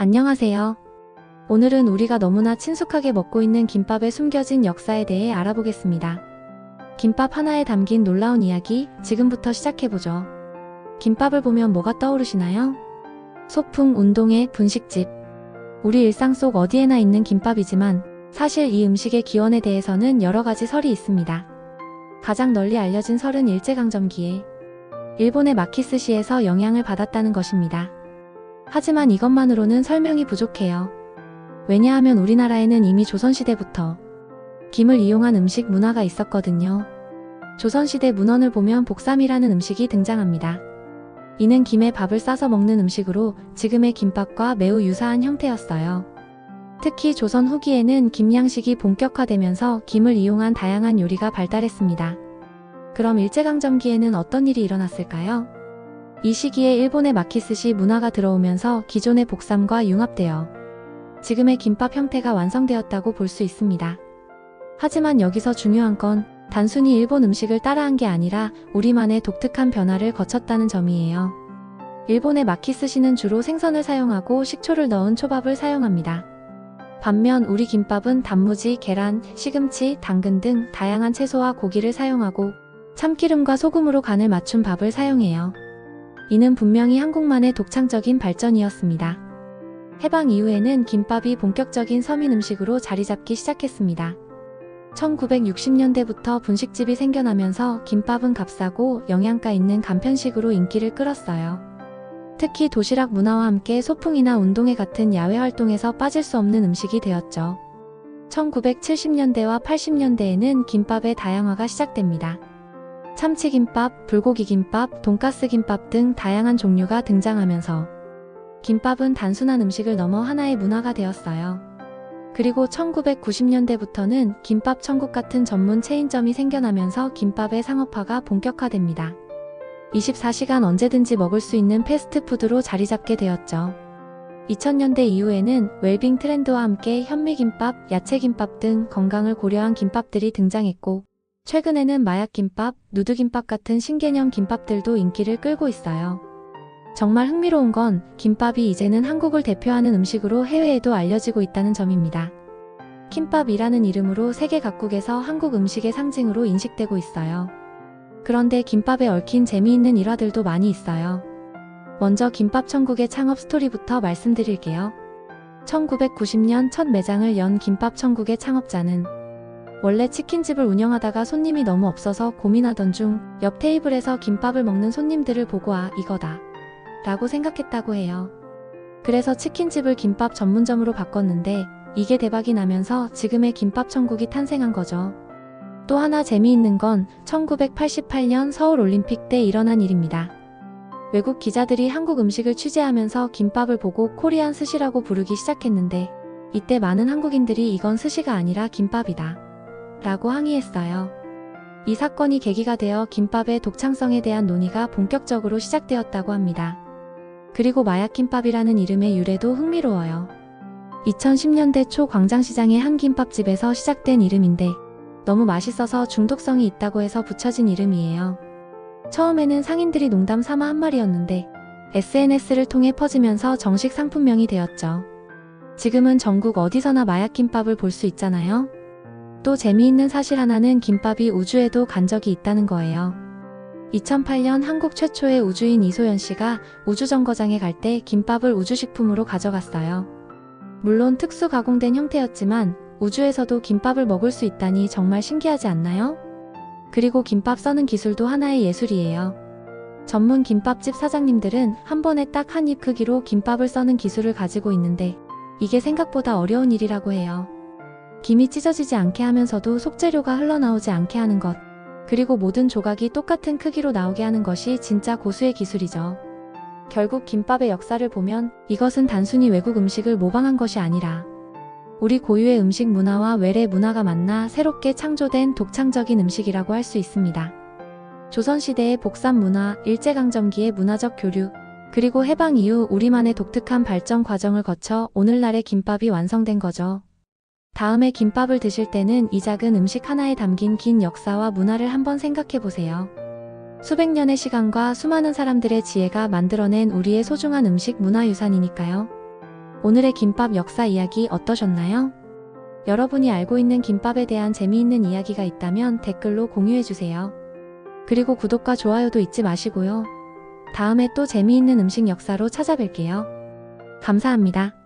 안녕하세요. 오늘은 우리가 너무나 친숙하게 먹고 있는 김밥의 숨겨진 역사에 대해 알아보겠습니다. 김밥 하나에 담긴 놀라운 이야기, 지금부터 시작해보죠. 김밥을 보면 뭐가 떠오르시나요? 소풍, 운동회, 분식집. 우리 일상 속 어디에나 있는 김밥이지만 사실 이 음식의 기원에 대해서는 여러 가지 설이 있습니다. 가장 널리 알려진 설은 일제강점기에 일본의 마키스시에서 영향을 받았다는 것입니다. 하지만 이것만으로는 설명이 부족해요. 왜냐하면 우리나라에는 이미 조선시대부터 김을 이용한 음식 문화가 있었거든요. 조선시대 문헌을 보면 복삼이라는 음식이 등장합니다. 이는 김에 밥을 싸서 먹는 음식으로 지금의 김밥과 매우 유사한 형태였어요. 특히 조선 후기에는 김양식이 본격화되면서 김을 이용한 다양한 요리가 발달했습니다. 그럼 일제강점기에는 어떤 일이 일어났을까요? 이 시기에 일본의 마키스시 문화가 들어오면서 기존의 복삼과 융합되어 지금의 김밥 형태가 완성되었다고 볼 수 있습니다. 하지만 여기서 중요한 건 단순히 일본 음식을 따라한 게 아니라 우리만의 독특한 변화를 거쳤다는 점이에요. 일본의 마키스시는 주로 생선을 사용하고 식초를 넣은 초밥을 사용합니다. 반면 우리 김밥은 단무지, 계란, 시금치, 당근 등 다양한 채소와 고기를 사용하고 참기름과 소금으로 간을 맞춘 밥을 사용해요. 이는 분명히 한국만의 독창적인 발전이었습니다. 해방 이후에는 김밥이 본격적인 서민 음식으로 자리 잡기 시작했습니다. 1960년대부터 분식집이 생겨나면서 김밥은 값싸고 영양가 있는 간편식으로 인기를 끌었어요. 특히 도시락 문화와 함께 소풍이나 운동회 같은 야외 활동에서 빠질 수 없는 음식이 되었죠. 1970년대와 80년대에는 김밥의 다양화가 시작됩니다. 참치김밥, 불고기김밥, 돈가스김밥 등 다양한 종류가 등장하면서 김밥은 단순한 음식을 넘어 하나의 문화가 되었어요. 그리고 1990년대부터는 김밥 천국 같은 전문 체인점이 생겨나면서 김밥의 상업화가 본격화됩니다. 24시간 언제든지 먹을 수 있는 패스트푸드로 자리 잡게 되었죠. 2000년대 이후에는 웰빙 트렌드와 함께 현미김밥, 야채김밥 등 건강을 고려한 김밥들이 등장했고 최근에는 마약김밥, 누드김밥 같은 신개념 김밥들도 인기를 끌고 있어요. 정말 흥미로운 건 김밥이 이제는 한국을 대표하는 음식으로 해외에도 알려지고 있다는 점입니다. 김밥이라는 이름으로 세계 각국에서 한국 음식의 상징으로 인식되고 있어요. 그런데 김밥에 얽힌 재미있는 일화들도 많이 있어요. 먼저 김밥 천국의 창업 스토리부터 말씀드릴게요. 1990년 첫 매장을 연 김밥 천국의 창업자는 원래 치킨집을 운영하다가 손님이 너무 없어서 고민하던 중 옆 테이블에서 김밥을 먹는 손님들을 보고 이거다 라고 생각했다고 해요. 그래서 치킨집을 김밥 전문점으로 바꿨는데 이게 대박이 나면서 지금의 김밥 천국이 탄생한 거죠. 또 하나 재미있는 건 1988년 서울올림픽 때 일어난 일입니다. 외국 기자들이 한국 음식을 취재하면서 김밥을 보고 코리안 스시라고 부르기 시작했는데 이때 많은 한국인들이 이건 스시가 아니라 김밥이다 라고 항의했어요. 이 사건이 계기가 되어 김밥의 독창성에 대한 논의가 본격적으로 시작되었다고 합니다. 그리고 마약김밥이라는 이름의 유래도 흥미로워요. 2010년대 초 광장시장의 한 김밥집에서 시작된 이름인데 너무 맛있어서 중독성이 있다고 해서 붙여진 이름이에요. 처음에는 상인들이 농담 삼아 한 말이었는데 SNS를 통해 퍼지면서 정식 상품명이 되었죠. 지금은 전국 어디서나 마약김밥을 볼 수 있잖아요. 또 재미있는 사실 하나는 김밥이 우주에도 간 적이 있다는 거예요. 2008년 한국 최초의 우주인 이소연 씨가 우주정거장에 갈 때 김밥을 우주식품으로 가져갔어요. 물론 특수 가공된 형태였지만 우주에서도 김밥을 먹을 수 있다니 정말 신기하지 않나요? 그리고 김밥 써는 기술도 하나의 예술이에요. 전문 김밥집 사장님들은 한 번에 딱 한 입 크기로 김밥을 써는 기술을 가지고 있는데 이게 생각보다 어려운 일이라고 해요. 김이 찢어지지 않게 하면서도 속재료가 흘러나오지 않게 하는 것, 그리고 모든 조각이 똑같은 크기로 나오게 하는 것이 진짜 고수의 기술이죠. 결국 김밥의 역사를 보면 이것은 단순히 외국 음식을 모방한 것이 아니라 우리 고유의 음식 문화와 외래 문화가 만나 새롭게 창조된 독창적인 음식이라고 할 수 있습니다. 조선시대의 복삼 문화, 일제강점기의 문화적 교류, 그리고 해방 이후 우리만의 독특한 발전 과정을 거쳐 오늘날의 김밥이 완성된 거죠. 다음에 김밥을 드실 때는 이 작은 음식 하나에 담긴 긴 역사와 문화를 한번 생각해 보세요. 수백 년의 시간과 수많은 사람들의 지혜가 만들어낸 우리의 소중한 음식 문화유산이니까요. 오늘의 김밥 역사 이야기 어떠셨나요? 여러분이 알고 있는 김밥에 대한 재미있는 이야기가 있다면 댓글로 공유해주세요. 그리고 구독과 좋아요도 잊지 마시고요. 다음에 또 재미있는 음식 역사로 찾아뵐게요. 감사합니다.